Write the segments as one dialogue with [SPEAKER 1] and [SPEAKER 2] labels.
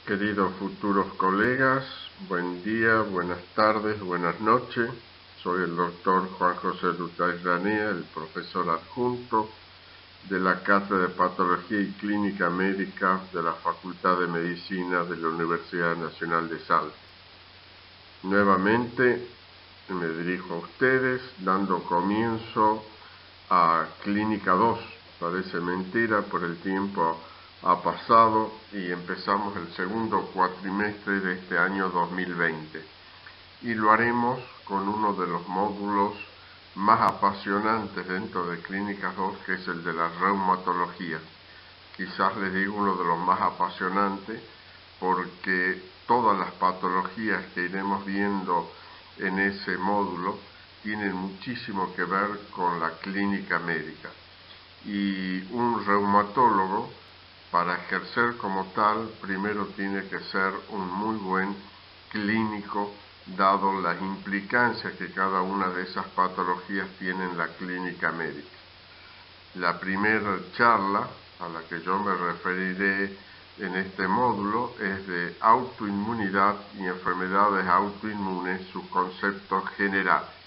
[SPEAKER 1] Queridos futuros colegas, buen día, buenas tardes, buenas noches. Soy el doctor Juan José Lutay Ranea, el profesor adjunto de la Cátedra de Patología y Clínica Médica de la Facultad de Medicina de la Universidad Nacional de Salta. Nuevamente me dirijo a ustedes dando comienzo a Clínica 2. Parece mentira, por el tiempo ha pasado y empezamos el segundo cuatrimestre de este año 2020. Y lo haremos con uno de los módulos más apasionantes dentro de Clínica 2, que es el de la reumatología. Quizás les digo uno de los más apasionantes porque todas las patologías que iremos viendo en ese módulo tienen muchísimo que ver con la clínica médica. Y un reumatólogo, para ejercer como tal, primero tiene que ser un muy buen clínico, dado las implicancias que cada una de esas patologías tiene en la clínica médica. La primera charla a la que yo me referiré en este módulo es de autoinmunidad y enfermedades autoinmunes, sus conceptos generales.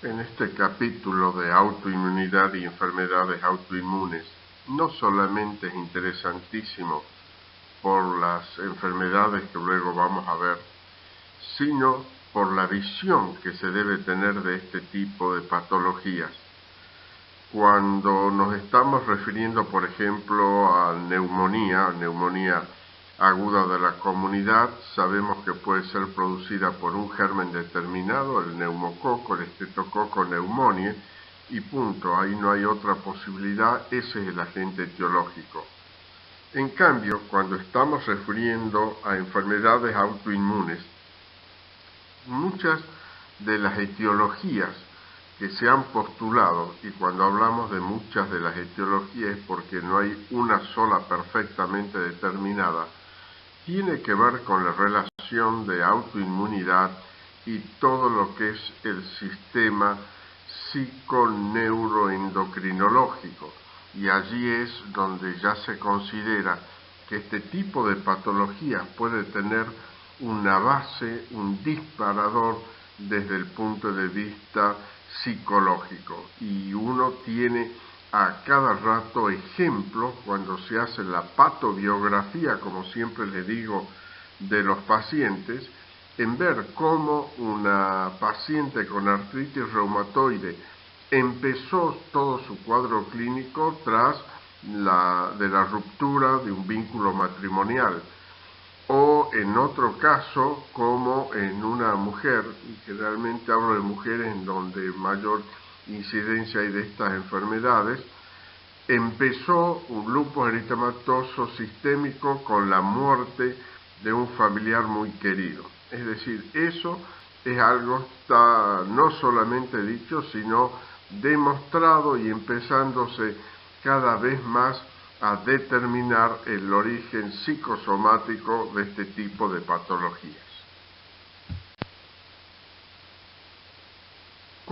[SPEAKER 1] En este capítulo de autoinmunidad y enfermedades autoinmunes, no solamente es interesantísimo por las enfermedades que luego vamos a ver, sino por la visión que se debe tener de este tipo de patologías. Cuando nos estamos refiriendo, por ejemplo, a neumonía aguda de la comunidad, sabemos que puede ser producida por un germen determinado, el neumococo, el estreptococo pneumoniae, y punto, ahí no hay otra posibilidad, ese es el agente etiológico. En cambio, cuando estamos refiriendo a enfermedades autoinmunes, muchas de las etiologías que se han postulado, y cuando hablamos de muchas de las etiologías es porque no hay una sola perfectamente determinada, tiene que ver con la relación de autoinmunidad y todo lo que es el sistema psiconeuroendocrinológico. Y allí es donde ya se considera que este tipo de patología puede tener una base, un disparador desde el punto de vista psicológico. Y uno tiene a cada rato ejemplos cuando se hace la patobiografía, como siempre le digo, de los pacientes, en ver cómo una paciente con artritis reumatoide empezó todo su cuadro clínico tras la ruptura de un vínculo matrimonial, o en otro caso como en una mujer, y generalmente hablo de mujeres en donde mayor incidencia hay de estas enfermedades, empezó un lupus eritematoso sistémico con la muerte de un familiar muy querido. Es decir, eso es algo está no solamente dicho, sino demostrado y empezándose cada vez más a determinar el origen psicosomático de este tipo de patologías.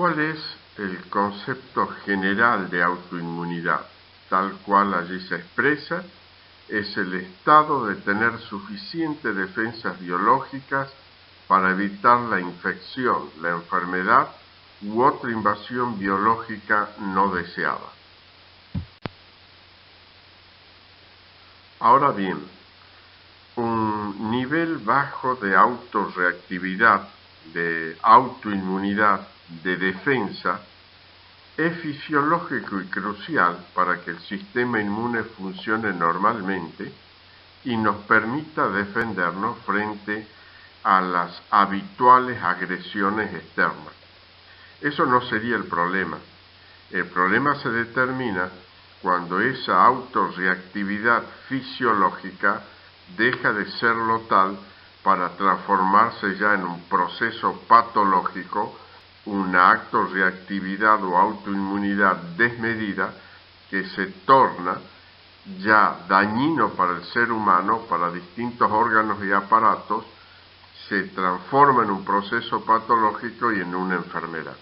[SPEAKER 1] ¿Cuál es el concepto general de autoinmunidad? Tal cual allí se expresa, es el estado de tener suficientes defensas biológicas para evitar la infección, la enfermedad u otra invasión biológica no deseada. Ahora bien, un nivel bajo de autorreactividad, de autoinmunidad, de defensa, es fisiológico y crucial para que el sistema inmune funcione normalmente y nos permita defendernos frente a las habituales agresiones externas. Eso no sería el problema. El problema se determina cuando esa autorreactividad fisiológica deja de serlo tal para transformarse ya en un proceso patológico, una autorreactividad o autoinmunidad desmedida que se torna ya dañino para el ser humano, para distintos órganos y aparatos, se transforma en un proceso patológico y en una enfermedad.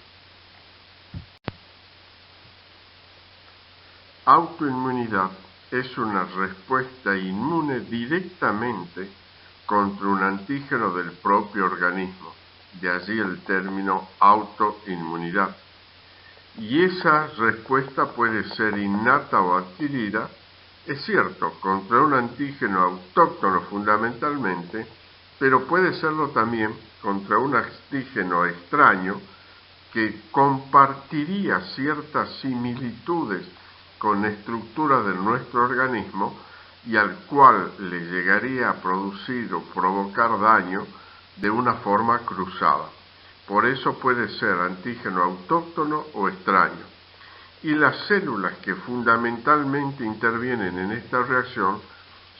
[SPEAKER 1] Autoinmunidad es una respuesta inmune directamente contra un antígeno del propio organismo, de allí el término autoinmunidad. Y esa respuesta puede ser innata o adquirida, es cierto, contra un antígeno autóctono fundamentalmente, pero puede serlo también contra un antígeno extraño que compartiría ciertas similitudes con la estructura de nuestro organismo y al cual le llegaría a producir o provocar daño de una forma cruzada. Por eso puede ser antígeno autóctono o extraño. Y las células que fundamentalmente intervienen en esta reacción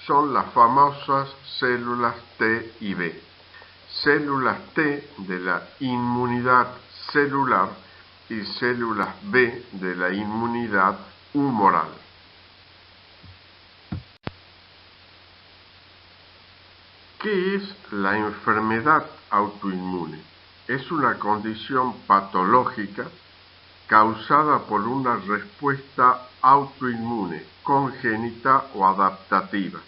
[SPEAKER 1] son las famosas células T y B. Células T de la inmunidad celular y células B de la inmunidad humoral. ¿Qué es la enfermedad autoinmune? Es una condición patológica causada por una respuesta autoinmune, congénita o adaptativa.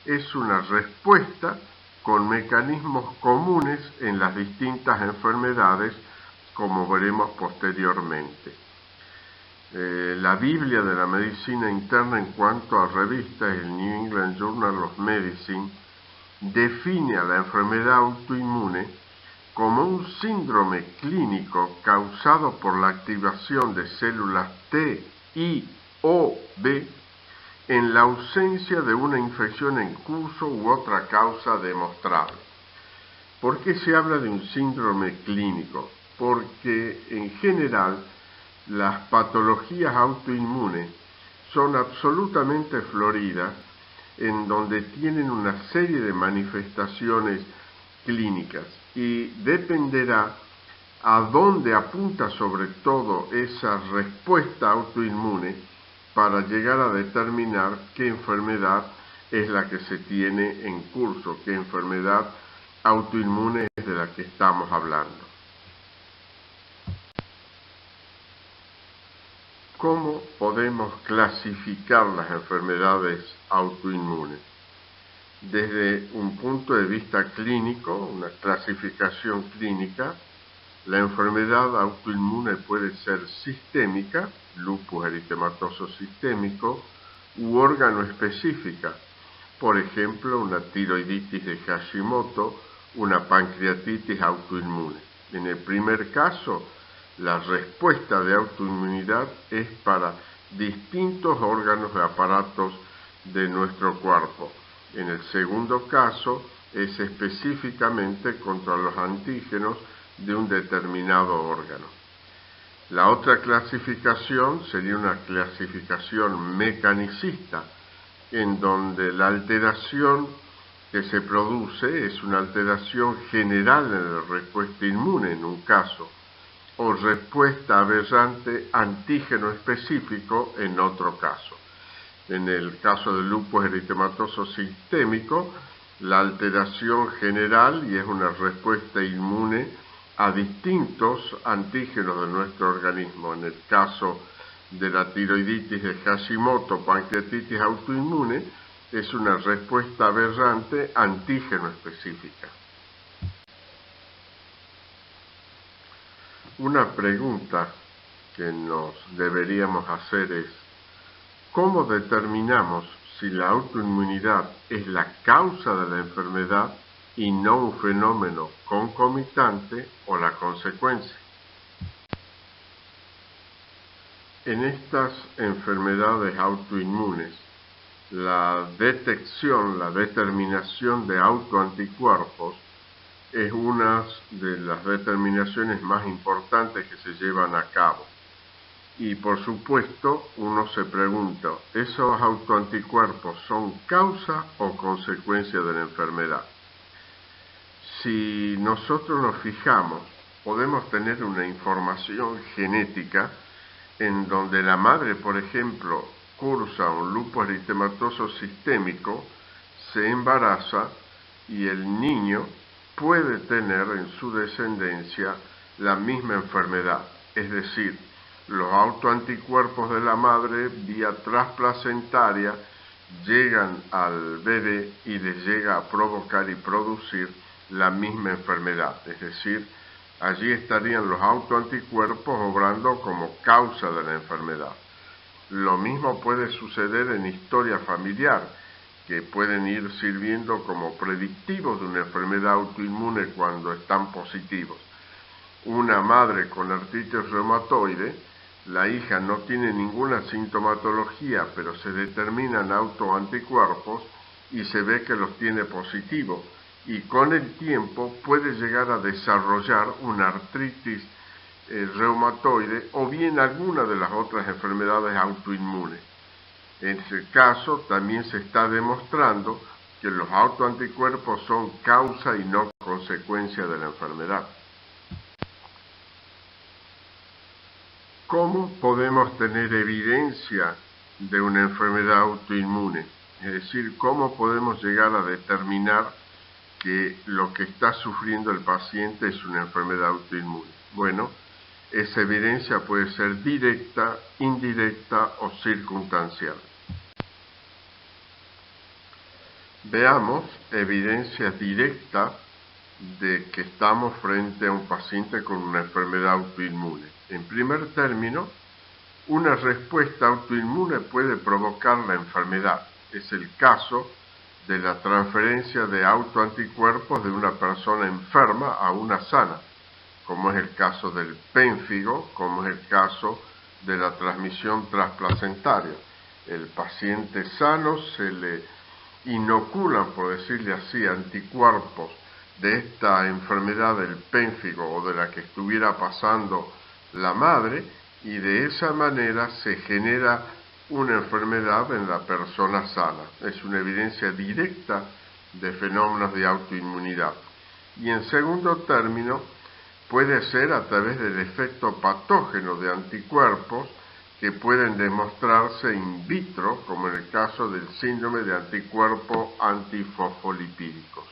[SPEAKER 1] Es una respuesta con mecanismos comunes en las distintas enfermedades, como veremos posteriormente. La Biblia de la medicina interna en cuanto a revistas, el New England Journal of Medicine, define a la enfermedad autoinmune como un síndrome clínico causado por la activación de células T, I o B en la ausencia de una infección en curso u otra causa demostrable. ¿Por qué se habla de un síndrome clínico? Porque en general las patologías autoinmunes son absolutamente floridas, en donde tienen una serie de manifestaciones clínicas y dependerá a dónde apunta sobre todo esa respuesta autoinmune para llegar a determinar qué enfermedad es la que se tiene en curso, qué enfermedad autoinmune es de la que estamos hablando. ¿Cómo podemos clasificar las enfermedades autoinmunes? Desde un punto de vista clínico, una clasificación clínica, la enfermedad autoinmune puede ser sistémica, lupus eritematoso sistémico, u órgano específica, por ejemplo, una tiroiditis de Hashimoto, una pancreatitis autoinmune. En el primer caso, la respuesta de autoinmunidad es para distintos órganos y aparatos de nuestro cuerpo. En el segundo caso, es específicamente contra los antígenos de un determinado órgano. La otra clasificación sería una clasificación mecanicista, en donde la alteración que se produce es una alteración general en la respuesta inmune en un caso, o respuesta aberrante antígeno específico en otro caso. En el caso del lupus eritematoso sistémico, la alteración general y es una respuesta inmune a distintos antígenos de nuestro organismo. En el caso de la tiroiditis de Hashimoto, pancreatitis autoinmune, es una respuesta aberrante antígeno específica. Una pregunta que nos deberíamos hacer es: ¿cómo determinamos si la autoinmunidad es la causa de la enfermedad y no un fenómeno concomitante o la consecuencia? En estas enfermedades autoinmunes, la detección, la determinación de autoanticuerpos es una de las determinaciones más importantes que se llevan a cabo. Y por supuesto, uno se pregunta, ¿esos autoanticuerpos son causa o consecuencia de la enfermedad? Si nosotros nos fijamos, podemos tener una información genética en donde la madre, por ejemplo, cursa un lupus eritematoso sistémico, se embaraza y el niño puede tener en su descendencia la misma enfermedad, es decir, los autoanticuerpos de la madre vía transplacentaria llegan al bebé y le llega a provocar y producir la misma enfermedad, es decir, allí estarían los autoanticuerpos obrando como causa de la enfermedad. Lo mismo puede suceder en historia familiar, que pueden ir sirviendo como predictivos de una enfermedad autoinmune cuando están positivos. Una madre con artritis reumatoide, la hija no tiene ninguna sintomatología, pero se determinan autoanticuerpos y se ve que los tiene positivos. Y con el tiempo puede llegar a desarrollar una artritis reumatoide o bien alguna de las otras enfermedades autoinmunes. En ese caso también se está demostrando que los autoanticuerpos son causa y no consecuencia de la enfermedad. ¿Cómo podemos tener evidencia de una enfermedad autoinmune? Es decir, ¿cómo podemos llegar a determinar que lo que está sufriendo el paciente es una enfermedad autoinmune? Bueno, esa evidencia puede ser directa, indirecta o circunstancial. Veamos evidencia directa de que estamos frente a un paciente con una enfermedad autoinmune. En primer término, una respuesta autoinmune puede provocar la enfermedad. Es el caso de la transferencia de autoanticuerpos de una persona enferma a una sana, como es el caso del pénfigo, como es el caso de la transmisión transplacentaria. El paciente sano se le inoculan, por decirle así, anticuerpos de esta enfermedad del pénfigo o de la que estuviera pasando la madre, y de esa manera se genera una enfermedad en la persona sana. Es una evidencia directa de fenómenos de autoinmunidad. Y en segundo término, puede ser a través del efecto patógeno de anticuerpos que pueden demostrarse in vitro, como en el caso del síndrome de anticuerpos antifosfolipídicos.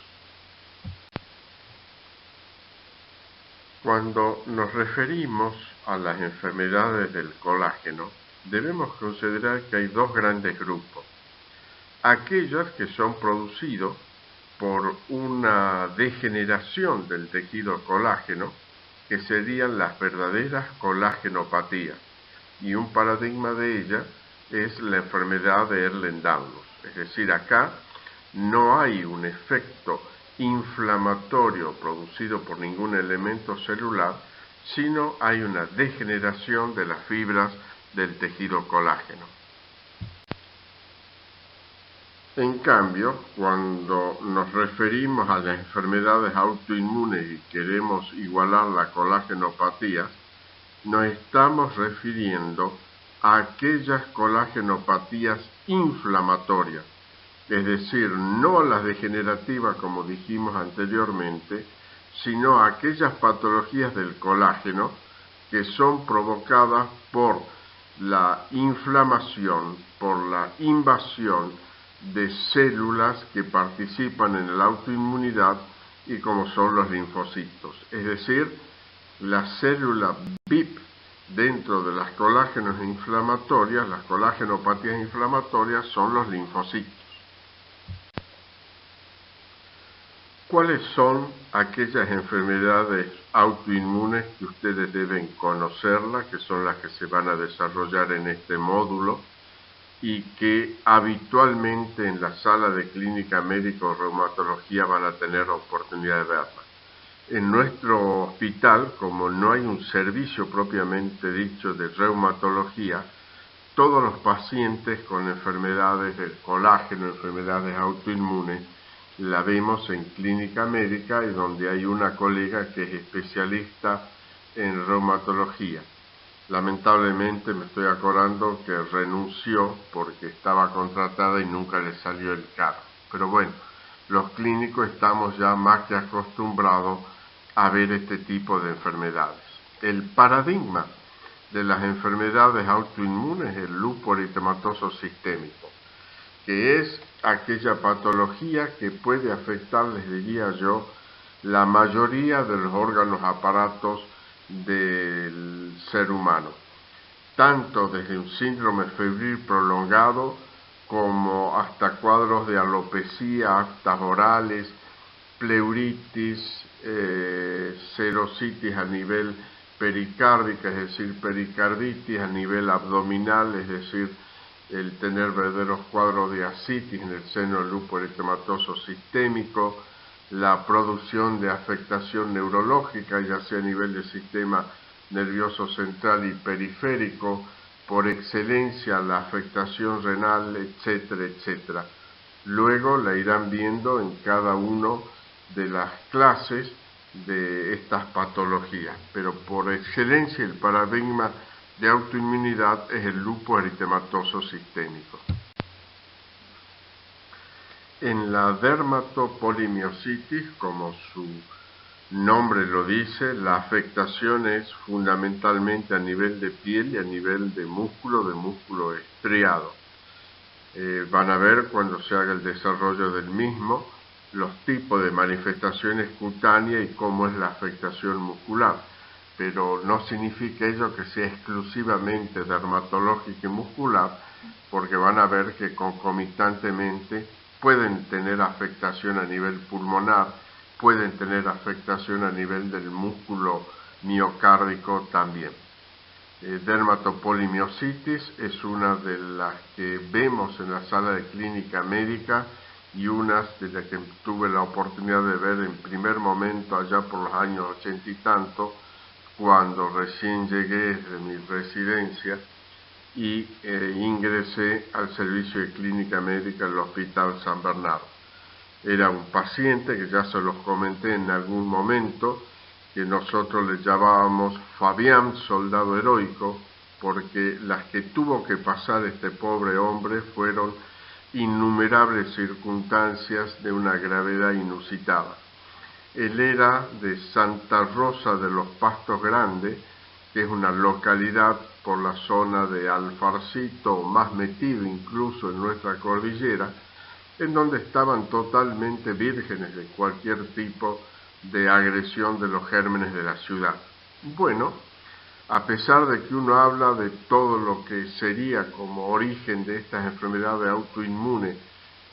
[SPEAKER 1] Cuando nos referimos a las enfermedades del colágeno, debemos considerar que hay dos grandes grupos. Aquellas que son producidos por una degeneración del tejido colágeno, que serían las verdaderas colagenopatías, y un paradigma de ella es la enfermedad de Ehlers-Danlos. Es decir, acá no hay un efecto inflamatorio producido por ningún elemento celular, sino hay una degeneración de las fibras del tejido colágeno. En cambio, cuando nos referimos a las enfermedades autoinmunes y queremos igualar la colágenopatía, nos estamos refiriendo a aquellas colagenopatías inflamatorias, es decir, no a las degenerativas como dijimos anteriormente, sino a aquellas patologías del colágeno que son provocadas por la inflamación, por la invasión de células que participan en la autoinmunidad y como son los linfocitos. Es decir, la célula VIP dentro de las colágenos inflamatorias, las colágenopatías inflamatorias, son los linfocitos. ¿Cuáles son aquellas enfermedades autoinmunes que ustedes deben conocerlas, que son las que se van a desarrollar en este módulo y que habitualmente en la sala de clínica médica o reumatología van a tener oportunidad de verlas? En nuestro hospital, como no hay un servicio propiamente dicho de reumatología, todos los pacientes con enfermedades del colágeno, enfermedades autoinmunes, la vemos en clínica médica y donde hay una colega que es especialista en reumatología. Lamentablemente me estoy acordando que renunció porque estaba contratada y nunca le salió el cargo. Pero bueno, los clínicos estamos ya más que acostumbrados a ver este tipo de enfermedades. El paradigma de las enfermedades autoinmunes es el lupus eritematoso sistémico, que es aquella patología que puede afectar, les diría yo, la mayoría de los órganos aparatos del ser humano, tanto desde un síndrome febril prolongado como hasta cuadros de alopecia, aftas orales, pleuritis, serositis a nivel pericárdica, es decir, pericarditis a nivel abdominal, es decir, el tener verdaderos cuadros de ascitis en el seno del lupus eritematoso sistémico, la producción de afectación neurológica, ya sea a nivel del sistema nervioso central y periférico, por excelencia la afectación renal, etcétera, etcétera. Luego la irán viendo en cada uno de las clases de estas patologías, pero por excelencia el paradigma de autoinmunidad es el lupus eritematoso sistémico. En la dermatopolimiositis, como su nombre lo dice, la afectación es fundamentalmente a nivel de piel y a nivel de músculo estriado. Van a ver cuando se haga el desarrollo del mismo los tipos de manifestaciones cutáneas y cómo es la afectación muscular, pero no significa ello que sea exclusivamente dermatológica y muscular, porque van a ver que concomitantemente pueden tener afectación a nivel pulmonar, pueden tener afectación a nivel del músculo miocárdico también. Dermatopolimiositis es una de las que vemos en la sala de clínica médica y unas de las que tuve la oportunidad de ver en primer momento allá por los años 80 y tanto, cuando recién llegué de mi residencia y ingresé al servicio de clínica médica del Hospital San Bernardo. Era un paciente que ya se los comenté en algún momento, que nosotros le llamábamos Fabián Soldado Heroico, porque las que tuvo que pasar este pobre hombre fueron innumerables circunstancias de una gravedad inusitada. Él era de Santa Rosa de los Pastos Grandes, que es una localidad por la zona de Alfarcito, más metido incluso en nuestra cordillera, en donde estaban totalmente vírgenes de cualquier tipo de agresión de los gérmenes de la ciudad. Bueno, a pesar de que uno habla de todo lo que sería como origen de estas enfermedades autoinmunes,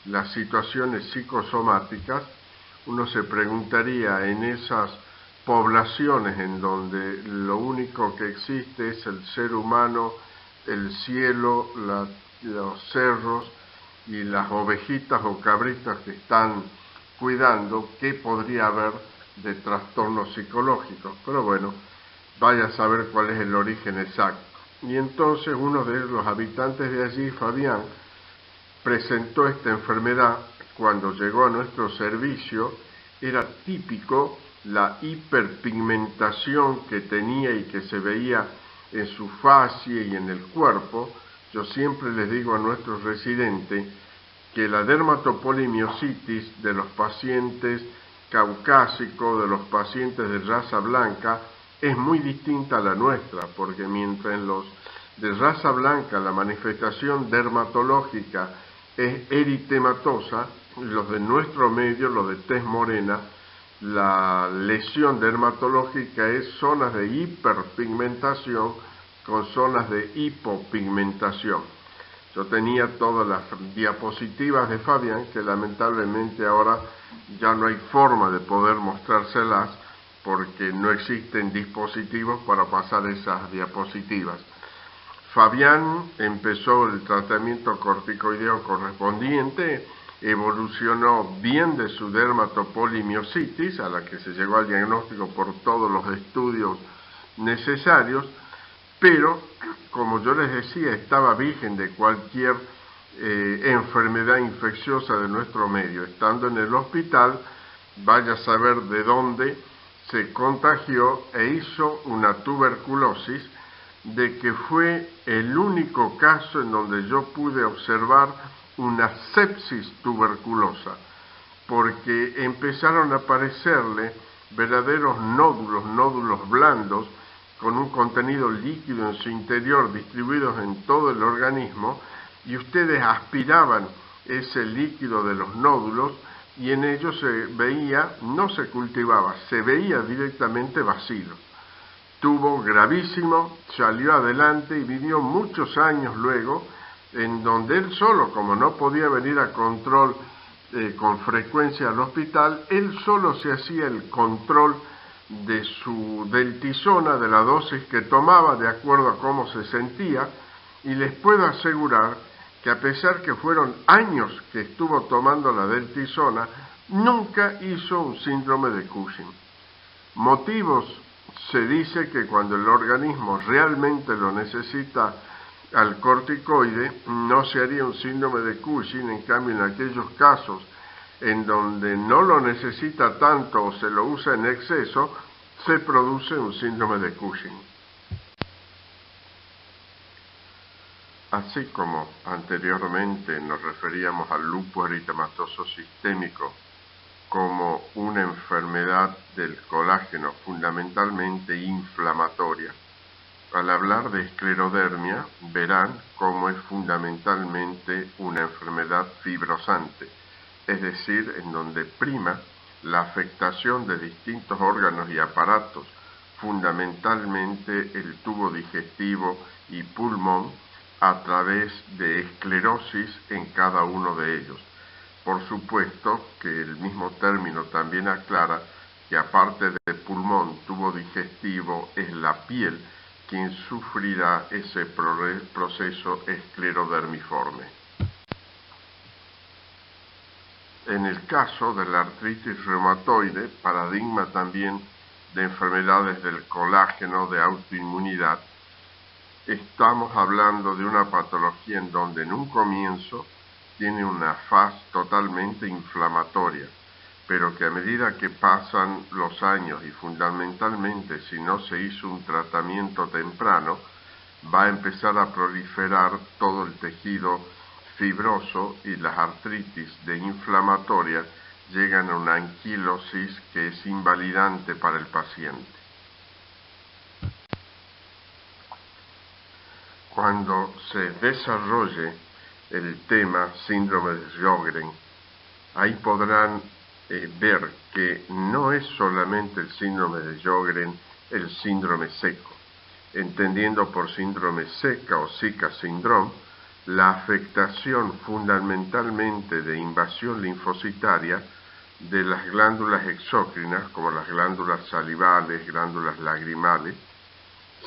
[SPEAKER 1] las situaciones psicosomáticas, uno se preguntaría en esas poblaciones en donde lo único que existe es el ser humano, el cielo, los cerros y las ovejitas o cabritas que están cuidando, ¿qué podría haber de trastornos psicológicos? Pero bueno, vaya a saber cuál es el origen exacto. Y entonces uno de los habitantes de allí, Fabián, presentó esta enfermedad cuando llegó a nuestro servicio. Era típico la hiperpigmentación que tenía y que se veía en su fascia y en el cuerpo. Yo siempre les digo a nuestros residentes que la dermatopolimiositis de los pacientes caucásicos, de los pacientes de raza blanca, es muy distinta a la nuestra, porque mientras en los de raza blanca la manifestación dermatológica es eritematosa, los de nuestro medio, los de tez morena, la lesión dermatológica es zonas de hiperpigmentación con zonas de hipopigmentación. Yo tenía todas las diapositivas de Fabián, que lamentablemente ahora ya no hay forma de poder mostrárselas porque no existen dispositivos para pasar esas diapositivas. Fabián empezó el tratamiento corticoideo correspondiente, evolucionó bien de su dermatopolimiositis, a la que se llegó al diagnóstico por todos los estudios necesarios, pero, como yo les decía, estaba virgen de cualquier enfermedad infecciosa de nuestro medio. Estando en el hospital, vaya a saber de dónde se contagió e hizo una tuberculosis, de que fue el único caso en donde yo pude observar una sepsis tuberculosa, porque empezaron a aparecerle verdaderos nódulos blandos, con un contenido líquido en su interior distribuidos en todo el organismo, y ustedes aspiraban ese líquido de los nódulos y en ellos se veía, no se cultivaba, se veía directamente vacío. Tuvo gravísimo, salió adelante y vivió muchos años luego, en donde él solo, como no podía venir a control con frecuencia al hospital, él solo se hacía el control de su deltisona, de la dosis que tomaba de acuerdo a cómo se sentía, y les puedo asegurar que a pesar que fueron años que estuvo tomando la deltisona, nunca hizo un síndrome de Cushing. Motivos: se dice que cuando el organismo realmente lo necesita al corticoide, no se haría un síndrome de Cushing. En cambio, en aquellos casos en donde no lo necesita tanto o se lo usa en exceso, se produce un síndrome de Cushing. Así como anteriormente nos referíamos al lupus eritematoso sistémico como una enfermedad del colágeno fundamentalmente inflamatoria, al hablar de esclerodermia verán cómo es fundamentalmente una enfermedad fibrosante, es decir, en donde prima la afectación de distintos órganos y aparatos, fundamentalmente el tubo digestivo y pulmón, a través de esclerosis en cada uno de ellos. Por supuesto que el mismo término también aclara que aparte de pulmón, tubo digestivo, es la piel quien sufrirá ese proceso esclerodermiforme. En el caso de la artritis reumatoide, paradigma también de enfermedades del colágeno de autoinmunidad, estamos hablando de una patología en donde en un comienzo tiene una faz totalmente inflamatoria, pero que a medida que pasan los años y fundamentalmente si no se hizo un tratamiento temprano, va a empezar a proliferar todo el tejido fibroso y las artritis de inflamatoria llegan a una anquilosis que es invalidante para el paciente. Cuando se desarrolle el tema síndrome de Sjögren, ahí podrán ver que no es solamente el síndrome de Sjögren el síndrome seco, entendiendo por síndrome seca o Zika síndrome la afectación fundamentalmente de invasión linfocitaria de las glándulas exócrinas, como las glándulas salivales, glándulas lagrimales,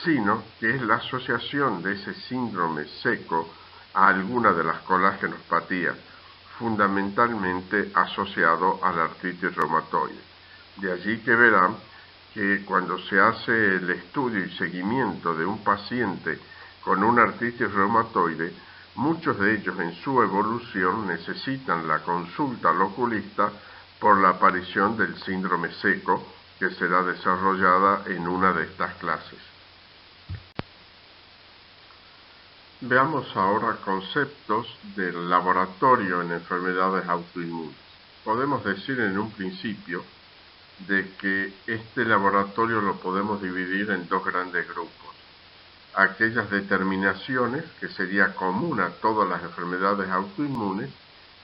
[SPEAKER 1] sino que es la asociación de ese síndrome seco a alguna de las colágenopatías, fundamentalmente asociado a la artritis reumatoide. De allí que verán que cuando se hace el estudio y seguimiento de un paciente con una artritis reumatoide, muchos de ellos en su evolución necesitan la consulta al oculista por la aparición del síndrome seco, que será desarrollada en una de estas clases. Veamos ahora conceptos del laboratorio en enfermedades autoinmunes. Podemos decir en un principio de que este laboratorio lo podemos dividir en dos grandes grupos. Aquellas determinaciones que sería común a todas las enfermedades autoinmunes,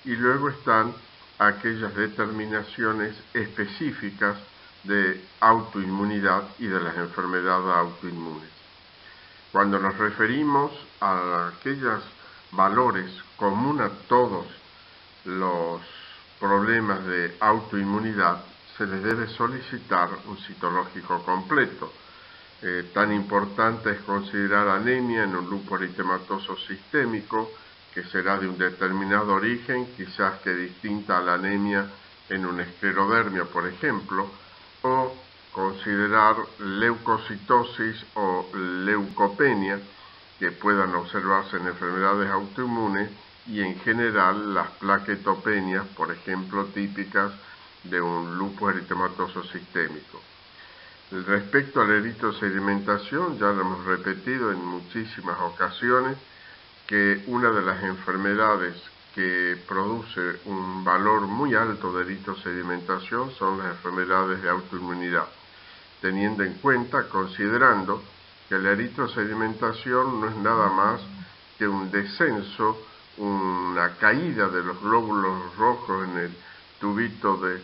[SPEAKER 1] y luego están aquellas determinaciones específicas de autoinmunidad y de las enfermedades autoinmunes. Cuando nos referimos a aquellos valores comunes a todos los problemas de autoinmunidad, se les debe solicitar un citológico completo. Tan importante es considerar anemia en un lupus eritematoso sistémico, que será de un determinado origen, quizás que distinta a la anemia en una esclerodermia, por ejemplo, o considerar leucocitosis o leucopenia, que puedan observarse en enfermedades autoinmunes, y en general las plaquetopenias, por ejemplo, típicas de un lupus eritematoso sistémico. Respecto a la eritrosedimentación, ya lo hemos repetido en muchísimas ocasiones, que una de las enfermedades que produce un valor muy alto de eritrosedimentación son las enfermedades de autoinmunidad, teniendo en cuenta, considerando que la eritrosedimentación no es nada más que un descenso, una caída de los glóbulos rojos en el tubito de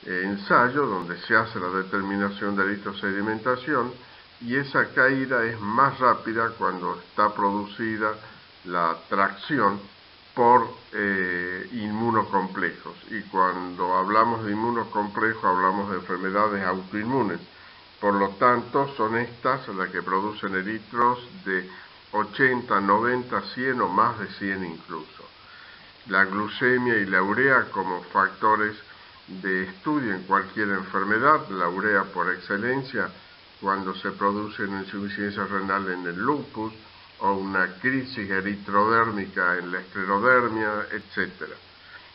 [SPEAKER 1] ensayo donde se hace la determinación de eritrosedimentación, y esa caída es más rápida cuando está producida la tracción por inmunocomplejos, y cuando hablamos de inmunocomplejos hablamos de enfermedades autoinmunes. Por lo tanto, son estas las que producen eritros de 80, 90, 100 o más de 100 incluso. La glucemia y la urea como factores de estudio en cualquier enfermedad, la urea por excelencia cuando se produce una insuficiencia renal en el lupus o una crisis eritrodérmica en la esclerodermia, etc.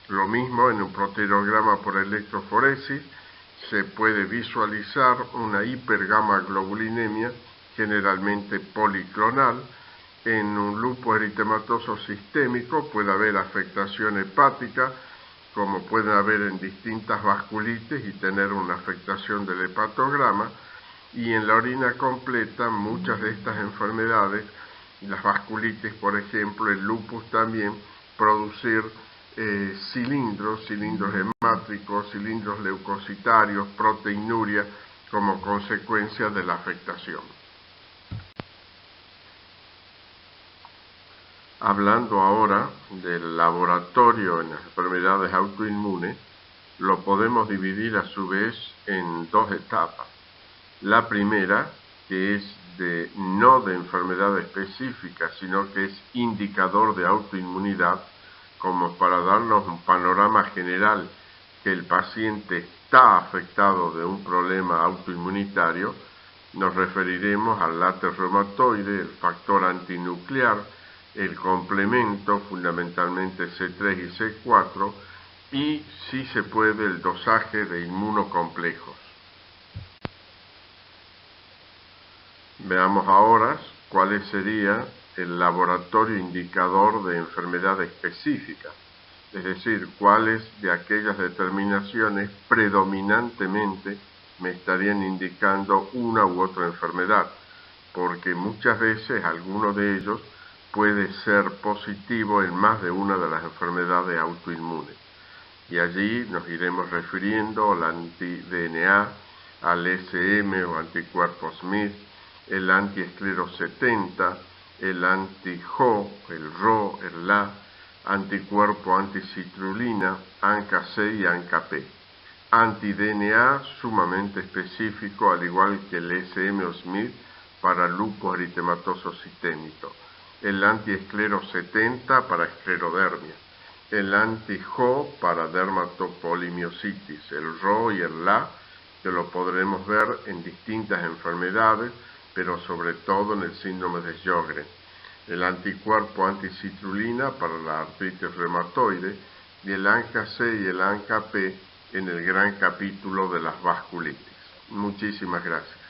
[SPEAKER 1] Lo mismo en un proteograma por electroforesis, se puede visualizar una hipergamaglobulinemia, generalmente policlonal. En un lupus eritematoso sistémico puede haber afectación hepática, como pueden haber en distintas vasculitis y tener una afectación del hepatograma, y en la orina completa muchas de estas enfermedades, las vasculitis por ejemplo, el lupus también, producir cilindros hemáticos, cilindros leucocitarios, proteinuria como consecuencia de la afectación. Hablando ahora del laboratorio en las enfermedades autoinmunes, lo podemos dividir a su vez en dos etapas. La primera, que es no de enfermedad específica, sino que es indicador de autoinmunidad, como para darnos un panorama general que el paciente está afectado de un problema autoinmunitario. Nos referiremos al látex reumatoide, el factor antinuclear, el complemento, fundamentalmente C3 y C4, y, si se puede, el dosaje de inmunocomplejos. Veamos ahora cuál sería el laboratorio indicador de enfermedad específica, es decir, cuáles de aquellas determinaciones predominantemente me estarían indicando una u otra enfermedad, porque muchas veces alguno de ellos puede ser positivo en más de una de las enfermedades autoinmunes. Y allí nos iremos refiriendo al anti-DNA, al SM o anticuerpo Smith, el anti-esclero70, el anti-HO, el RO, el LA, anticuerpo anticitrulina, ANCA-C y ANCA-P. Anti-DNA sumamente específico, al igual que el SM o Smith para lupus eritematoso sistémico. El anti-esclero70 para esclerodermia, el anti-HO para dermatopolimiositis, el RO y el LA, que lo podremos ver en distintas enfermedades, pero sobre todo en el síndrome de Sjögren, el anticuerpo anticitrulina para la artritis reumatoide y el ANCA-C y el ANCA-P en el gran capítulo de las vasculitis. Muchísimas gracias.